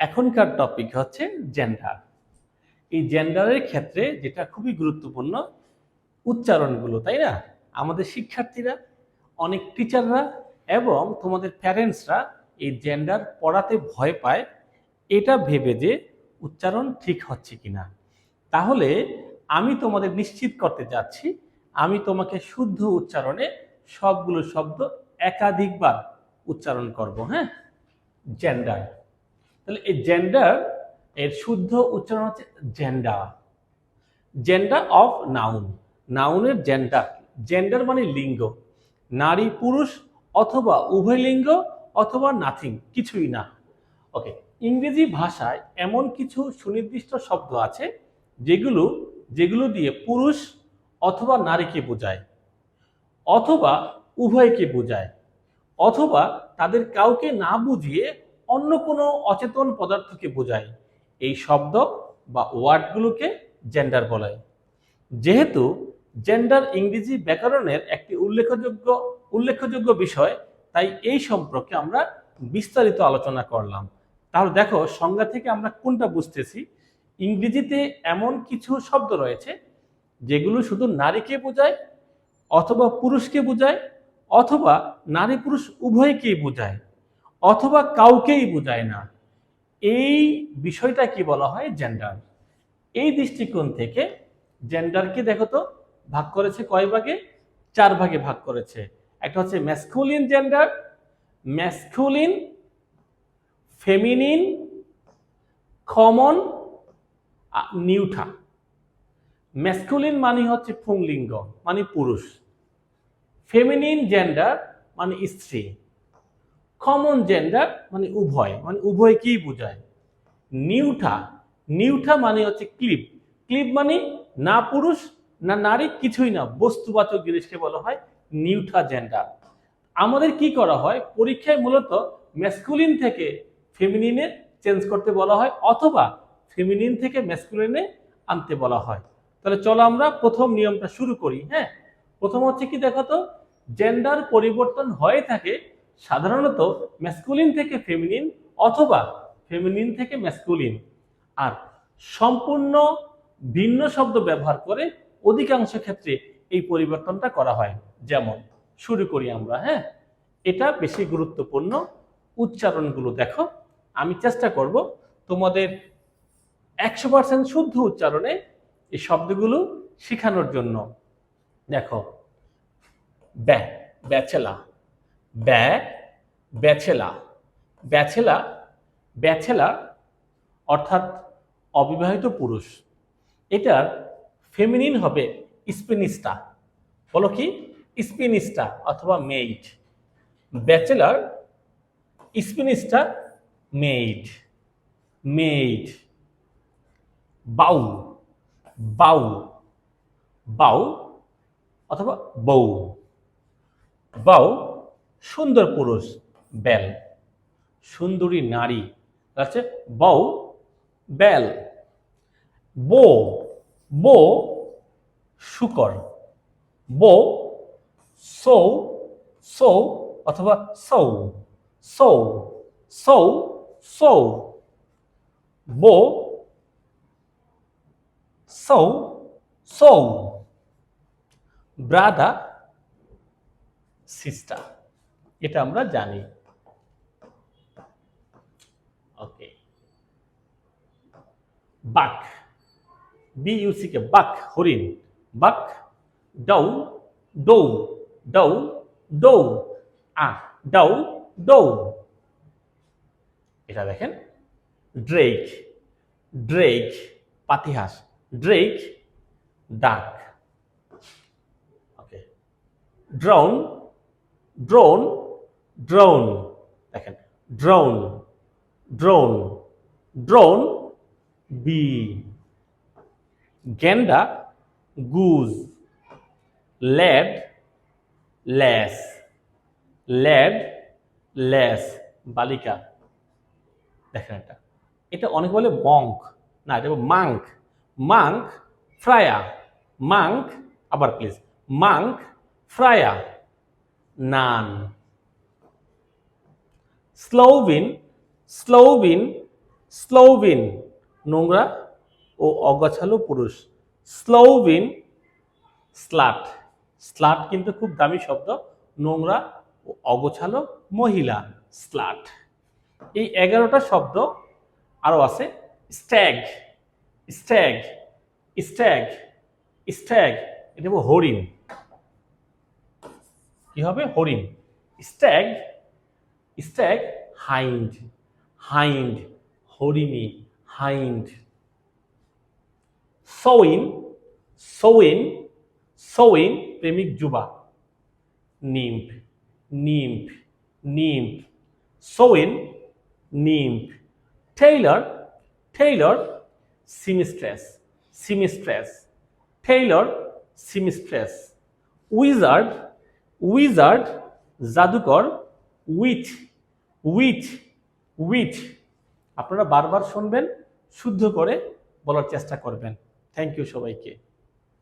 এখনকার টপিক হচ্ছে জেন্ডার। এই জেন্ডারের ক্ষেত্রে যেটা খুবই গুরুত্বপূর্ণ উচ্চারণগুলো, তাই না? আমাদের শিক্ষার্থীরা, অনেক টিচাররা এবং তোমাদের প্যারেন্টসরা এই জেন্ডার পড়াতে ভয় পায় এটা ভেবে যে উচ্চারণ ঠিক হচ্ছে কিনা। তাহলে আমি তোমাদের নিশ্চিত করতে যাচ্ছি, আমি তোমাকে শুদ্ধ উচ্চারণে সবগুলো শব্দ একাধিকবার উচ্চারণ করব। হ্যাঁ, জেন্ডার। তাহলে এই জেন্ডার এর শুদ্ধ উচ্চারণ হচ্ছে জেন্ডার। জেন্ডার অফ নাউন, নাউনের জেন্ডার। জেন্ডার মানে লিঙ্গ, নারী পুরুষ অথবা উভয় লিঙ্গ অথবা নাথিং, কিছুই না। ওকে, ইংরেজি ভাষায় এমন কিছু সুনির্দিষ্ট শব্দ আছে যেগুলো দিয়ে পুরুষ অথবা নারীকে বোঝায়, অথবা উভয়কে বোঝায়, অথবা তাদের কাউকে না বুঝিয়ে অন্য কোনো অচেতন পদার্থকে বোঝায়। এই শব্দ বা ওয়ার্ডগুলোকে জেন্ডার বলে। যেহেতু জেন্ডার ইংরেজি ব্যাকরণের একটি উল্লেখযোগ্য বিষয়, তাই এই সম্পর্কে আমরা বিস্তারিত আলোচনা করলাম। তাহলে দেখো, সংজ্ঞা থেকে আমরা কোনটা বুঝতেছি? ইংরেজিতে এমন কিছু শব্দ রয়েছে যেগুলো শুধু নারীকে বোঝায়, অথবা পুরুষকে বোঝায়, অথবা নারী পুরুষ উভয়কেই বোঝায়, অথবা কাউকেই বোঝায় না। এই বিষয়টা কি বলা হয়? জেন্ডার। এই দৃষ্টিকোণ থেকে জেন্ডারকে দেখো তো ভাগ করেছে কয় ভাগে? 4 ভাগে ভাগ করেছে। একটা হচ্ছে masculine gender, masculine, feminine, common, nutra. Masculine মানে হচ্ছে পুংলিঙ্গ, মানে পুরুষ। ফেমিনিন জেন্ডার মানে স্ত্রী। কমন জেন্ডার মানে উভয়, মানে উভয়কেই বোঝায়। নিউট্রা, নিউট্রা মানে হচ্ছে ক্লিপ। ক্লিপ মানে না পুরুষ না নারী, কিছুই না, বস্তুবাচক জিনিসকে বলা হয় নিউট্রা জেন্ডার। আমাদের কি করা হয়? পরীক্ষায় মূলত ম্যাসকুলিন থেকে ফেমিনিনে চেঞ্জ করতে বলা হয়, অথবা ফেমিনিন থেকে ম্যাসকুলিনে আনতে বলা হয়। তাহলে চলো আমরা প্রথম নিয়মটা শুরু করি। হ্যাঁ, প্রথম হচ্ছে কি দেখো তো, জেন্ডার পরিবর্তন হয়ে থাকে সাধারণত ম্যাসকুলিন থেকে ফেমিনিন অথবা ফেমিনিন থেকে ম্যাসকুলিন, আর সম্পূর্ণ ভিন্ন শব্দ ব্যবহার করে অধিকাংশ ক্ষেত্রে এই পরিবর্তনটা করা হয়। যেমন শুরু করি আমরা। হ্যাঁ, এটা বেশি গুরুত্বপূর্ণ। উচ্চারণগুলো দেখো, আমি চেষ্টা করব তোমাদের 100% শুদ্ধ উচ্চারণে এই শব্দগুলো শেখানোর জন্য। দেখো, ব্যাচেলা, ব্যাচেলা, ব্যাচেলা, ব্যাচেলা অর্থাৎ অবিবাহিত পুরুষ। এটার ফেমিনিন হবে স্পিনিস্টা। বলো কি? স্পিনিস্টা অথবা maid. Bachelor, spinster, maid, maid. বাউ, বাউ, বাউ অথবা বউ। বাউ সুন্দর পুরুষ, বেল। সুন্দরী নারী আছে বউ, বেল। বো, বো শুকর। বো সৌ, সৌ অথবা সৌ, সৌ, সৌ, সৌ। বো সৌ, সৌ। ব্রাদার, সিস্টার, এটা আমরা জানি। ওকে, বাক, BUC কে বাক, হরিণ। বাক। ডৌ, ডৌ, ডৌ, ডৌ, ডৌ, ডৌ। এটা দেখেন, ড্রেক, ড্রেক পাতিহাঁস। Drake, duck. Okay, drone, drone, drone. দেখেন, drone, drone, drone, bee. Gander, goose. Lad, lass. Lad, lass বালিকা। দেখেন, এটা অনেক বলে মঙ্ক, না, এটা মাঙ্ক। Monk, friar. মাঙ্ক, আবার please, monk, friar, nun. Sloven, sloven, sloven নোংরা ও অগোছালো পুরুষ। স্লোভিন স্লাট। স্লাট কিন্তু খুব দামি শব্দ, নোংরা ও অগোছালো মহিলা স্লাট। এই 11টা শব্দ আরো আছে। স্ট্যাগ, স্ট্যাগ, স্ট্যাগ, স্ট্যাগ, এটা হবে হরিণ। কি হবে? হরিণ। স্ট্যাগ, স্ট্যাগ, হাইন্ড, হাইন্ড, হরিণী, হাইন্ড। সৌইন, সৌইন, সৌইন, প্রেমিক যুবা। Nymph, nymph, nymph, swain, nymph. Tailor, tailor, seamstress, seamstress, tailor, seamstress. Wizard, wizard, জাদুকর। Witch, witch, witch. আপনারা বারবার শুনবেন, শুদ্ধ করে বলার চেষ্টা করবেন। থ্যাংক ইউ সবাইকে।